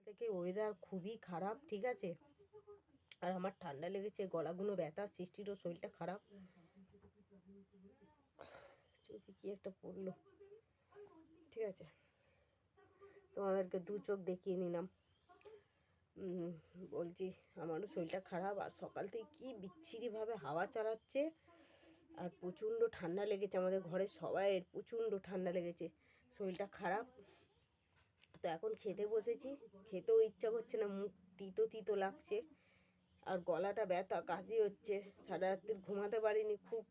থেকে ওয়েদার খুবই খারাপ, ঠিক আছে। আর আমার ঠান্ডা লেগেছে, গলাগুলো ব্যথা, সৃষ্টিরও শরীরটা খারাপ, চোখে কি একটা পড়লো, ঠিক আছে। তোমাদেরকে দু চোখ দেখিয়ে নিলাম। বলছি আমারও শরীরটা খারাপ, আর সকাল থেকে কি বিচ্ছিরিভাবে হাওয়া চালাচ্ছে, আর প্রচণ্ড ঠান্ডা লেগেছে। আমাদের ঘরের সবাইয়ের প্রচণ্ড ঠান্ডা লেগেছে, শরীরটা খারাপ। তো এখন খেতে বসেছি, খেতেও ইচ্ছা করছে না, মুখ তিতো তিতো লাগছে, আর গলাটা ব্যথা, কাশি হচ্ছে, সারা রাত্রি ঘুমাতে পারিনি, খুব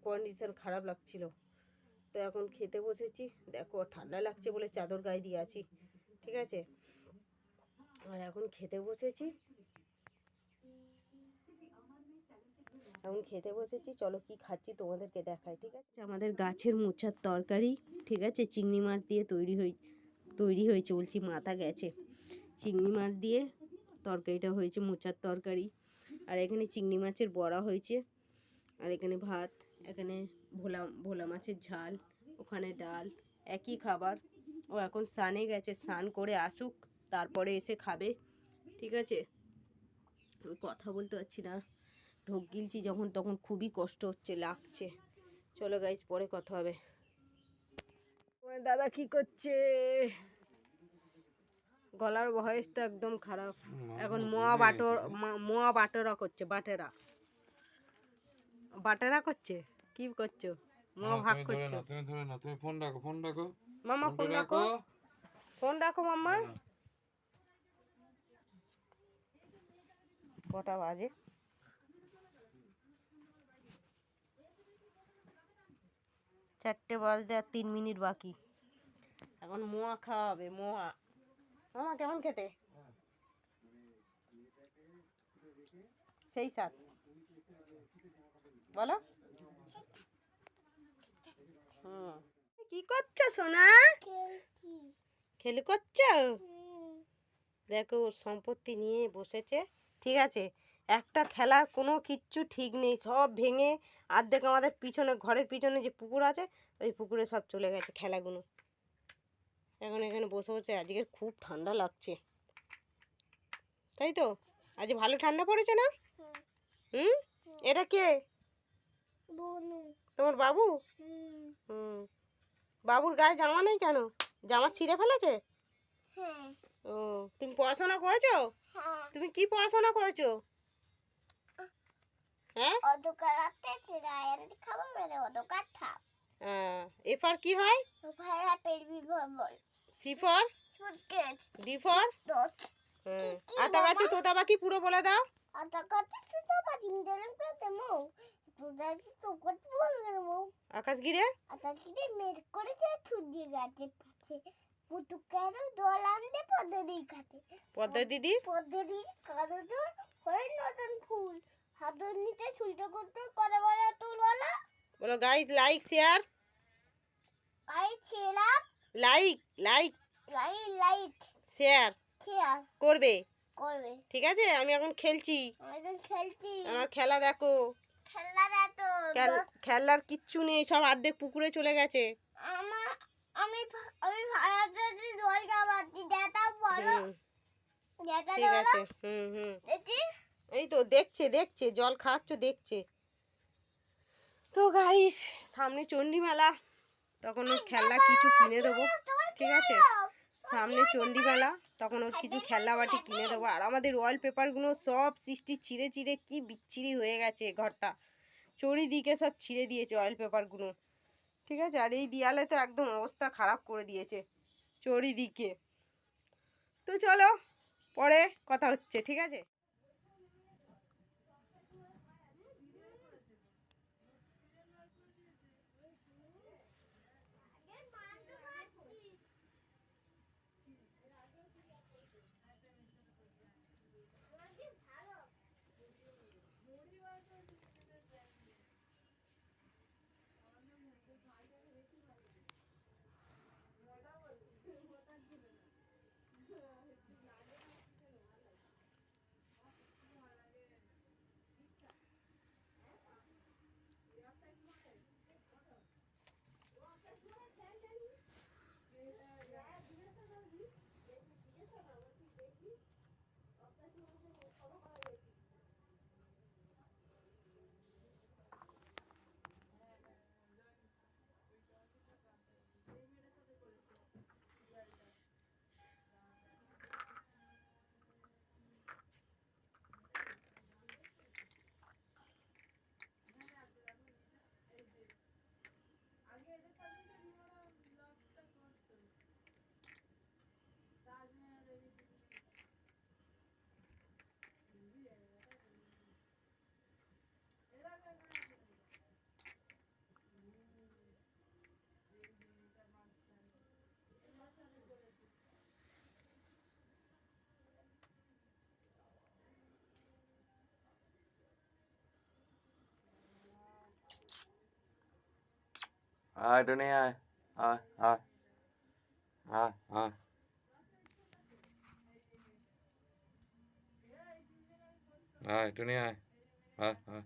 কন্ডিশন খারাপ লাগছিল। তো এখন খেতে বসেছি, দেখো ঠান্ডা লাগছে বলে চাদর গায়ে দিয়ে আছি, ঠিক আছে। আর এখন খেতে বসেছি, চলো কি খাচ্ছি তোমাদেরকে দেখাই, ঠিক আছে। আমাদের গাছের মোচার তরকারি, ঠিক আছে, চিংড়ি মাছ দিয়ে তৈরি হয়েছে, বলছি মাথা গেছে, চিংড়ি মাছ দিয়ে তরকারিটা হয়েছে, মোচার তরকারি। আর এখানে চিংড়ি মাছের বড়া হয়েছে, আর এখানে ভাত, এখানে ভোলা মাছের ঝাল, ওখানে ডাল, একই খাবার। ও এখন স্নানে গেছে, স্নান করে আসুক তারপরে এসে খাবে, ঠিক আছে। আমি কথা বলতে পারছি না, ঢোক গিলছি যখন তখন খুবই কষ্ট হচ্ছে, লাগছে। চলো গাইস, পরে কথা হবে। দাদা কি করছে? গলার ভয়েস তো একদম খারাপ। এখন মোয়া বাটেরা করছে, বাটেরা করছে। কি করছো? মোয়া ভাগ করছো? তুমি ফোন রাখো, মামা ফোন রাখো মাম্মা। কটা বাজে? 4টে বাজতে আর 3 মিনিট বাকি। এখন মোয়া খাওয়া হবে, মোয়া। মামা কেমন খেতে? সেই স্বাদ, বলো। কি করছো সোনা? খেলি করছো? দেখো ওর সম্পত্তি নিয়ে বসেছে, ঠিক আছে। একটা খেলার কোনো কিচ্ছু ঠিক নেই, সব ভেঙে অর্ধেক আমাদের পিছনে, ঘরের পিছনে যে পুকুর আছে, ওই পুকুরে সব চলে গেছে খেলাগুলো। এখন এখানে বসে বসে, আজকে খুব ঠান্ডা লাগছে, তাই তো? আজ ভালো ঠান্ডা পড়েছে না? এটা কে? তোমার বাবু? বাবুর গায়ে জামা নেই কেন? জামা ছিঁড়ে ফেলেছে? ও, তুমি পড়াশোনা করেছো? তুমি কি পড়াশোনা করেছো? হ্যাঁ, এফার কি হয়? C for? D for? আতা গাছি তোতা পাখি পুরো বলে দাও। আকাশ ঘিরে মেঘ করেছে, সূর্য গাছে পাশে পুতুকারও দল আনতে পদ্মা দিদি কারো জোর হয়ে নতুন ফুল হাতর নিতে ছুলতে করতে করে বলে তুল বলো guys, like share, like share করবে, ঠিক আছে। আমি এখন খেলছি, আমার খেলা দেখো। খেলার কিচ্ছু নেই, সব অর্ধেক পুকুরে চলে গেছে। ঠিক আছে, এই তো দেখছে জল খাচ্ছ, দেখছে তো গাইস। সামনে চণ্ডী মেলা, তখন ওর খেলনা কিছু কিনে দেবো, ঠিক আছে। সামনে চণ্ডী মেলা, তখন ওর কিছু খেলনা বাটি কিনে দেবো। আর আমাদের ওয়ালপেপারগুলো সব চিড়ে কি বিচ্ছিরি হয়ে গেছে, ঘরটা চারিদিকে সব ছিঁড়ে দিয়েছে ওয়ালপেপারগুলো, ঠিক আছে। আর এই দেয়ালে তো একদম অবস্থা খারাপ করে দিয়েছে চারিদিকে। তো চলো পরে কথা হচ্ছে, ঠিক আছে। আয় টুনি আয়, আয় আয় আয় আয়, আয় টুনি আয়, আয় আয়।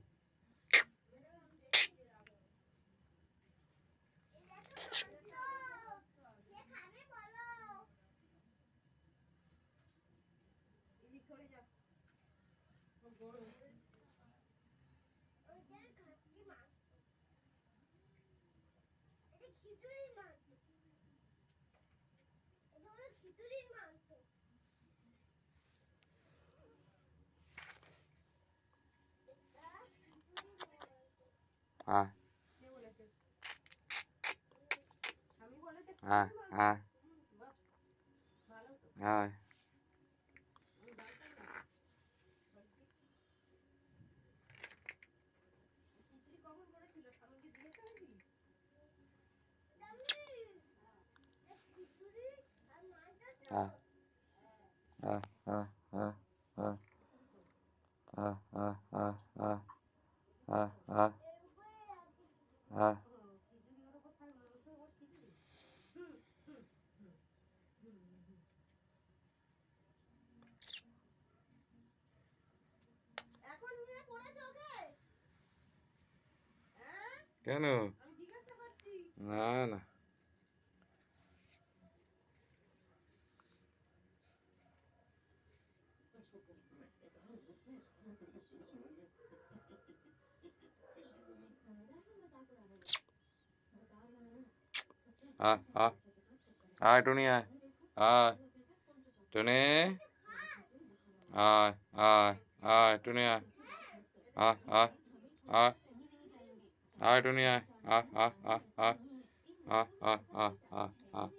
আয় আয় আয় আয়। আয় আয় আয় আয় আয় আয় আয় আয় আয় আয় আয় আয়। কেন? না না, আয় আয় আয় টুনি আয়, আয় টুনি আয় আয় আয় টুনি আয়, আয় আয় আয় আয় টুনি আয়, আয় আয় আয় আয় আয় আয় আয় আয় আয় আয়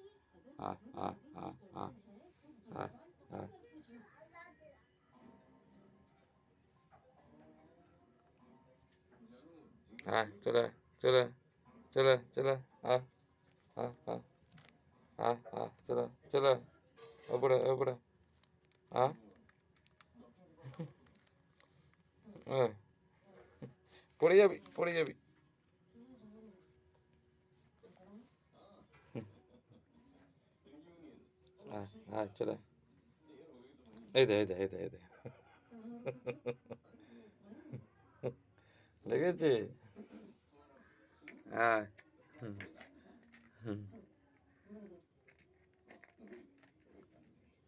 আয় আয় আয় আয় আয়। আয় চলে চলে চলে চলে, আয় আয় আয় আয় আয় চলে চলে, ওপরে ওপরে, আয় আয়। পড়ে যাবি পড়ে যাবি। আয় আয় চলে, এই দে এই দে এই দে এই দে, লেগেছে। আয় হুম হুম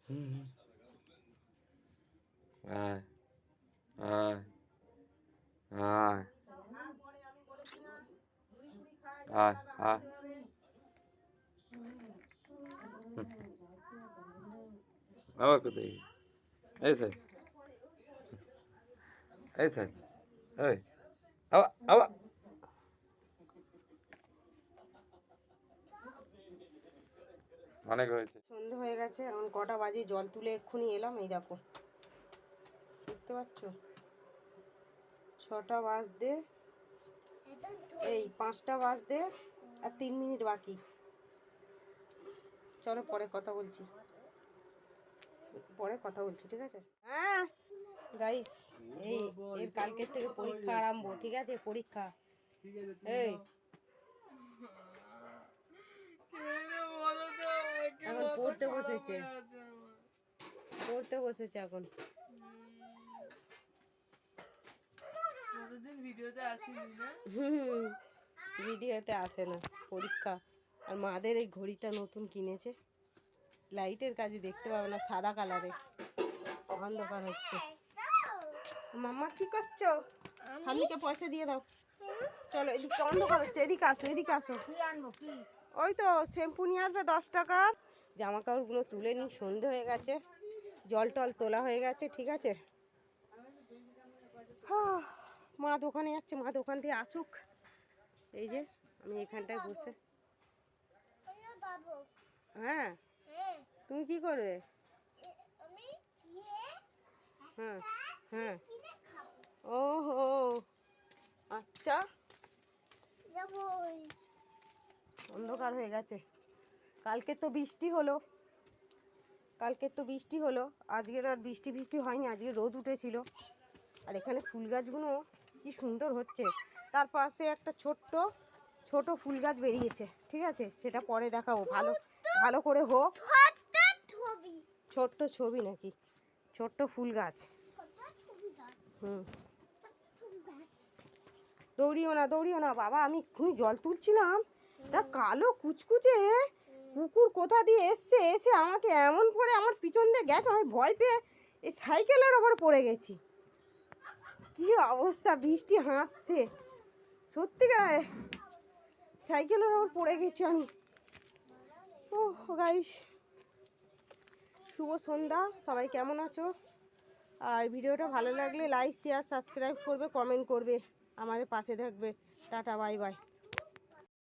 হুম, আয় আয় আয় আয় আয়। আবার কোথায়? এই স্যার এই স্যার, এই আবার আবার। অনেক হয়েছে। সন্ধে হয়ে গেছে, এখন কটা বাজে, জল তুলে এক্ষুনি এলাম। এই দেখো, দেখতে পাচ্ছ 6টা বাজতে, এই 5টা বাজতে আর 3 মিনিট বাকি। চলো পরে কথা বলছি, পরে কথা বলছি, ঠিক আছে? হ্যাঁ গাইস, এই এর কালকের থেকে পরীক্ষা আরম্ভ, ঠিক আছে? পরীক্ষা এই এখন পড়তে বসেছে, পড়তে বসেছে এখন। ভিডিওতে আসে না, পরীক্ষা। আর মাদের এই ঘড়িটা নতুন কিনেছে, লাইটের কাজে দেখতে পাবে না, সাদা কালারের, অন্ধকার হচ্ছে। মাম্মা কি করছো? ঠাম্মিকে পয়সা দিয়ে দাও। চলো এদিকে, অন্ধকার হচ্ছে, এদিকে আসো এদিকে আসো। ওই তো শ্যাম্পু নিয়ে আসবে 10 টাকার। জামা কাপড়গুলো তুলে নিই, সন্ধে হয়ে গেছে, জল টল তোলা হয়ে গেছে, ঠিক আছে? মা দোকানে যাচ্ছে, মা দোকান থেকে আসুক। এই যে আমি এখানটায় বসে। হ্যাঁ, তুমি কি করবে? হ্যাঁ হ্যাঁ, ওহো আচ্ছা, অন্ধকার হয়ে গেছে। কালকে তো বৃষ্টি হলো, আজকের আর বৃষ্টি ফিষ্টি হয়নি, আজকে রোদ উঠেছিল। আর এখানে ফুল গাছগুলো কি সুন্দর হচ্ছে। তার পাশে একটা ছোট্ট ছোট ফুল গাছ বেরিয়েছে, ঠিক আছে, সেটা পরে দেখাবো। ভালো ভালো করে হোক। ছোট্ট ছবি নাকি? ছোট্ট ফুল গাছ। হুম, দৌড়িও না বাবা, আমি এক্ষুনি জল তুলছিলাম, এটা কালো কুচকুচে কুকুর কোথা দিয়ে এসে আমাকে এমন করে আমার পিছন দিয়ে গেছে, আমি ভয় পেয়ে এই সাইকেলের ওপর পড়ে গেছি। কি অবস্থা, বৃষ্টি হাসছে, সত্যিকার সাইকেলের ওপর পড়ে গেছি আমি। ও গাইস, শুভ সন্ধ্যা, সবাই কেমন আছো? আর ভিডিওটা ভালো লাগলে লাইক শেয়ার সাবস্ক্রাইব করবে, কমেন্ট করবে, আমাদের পাশে থাকবে। Tata, bye bye.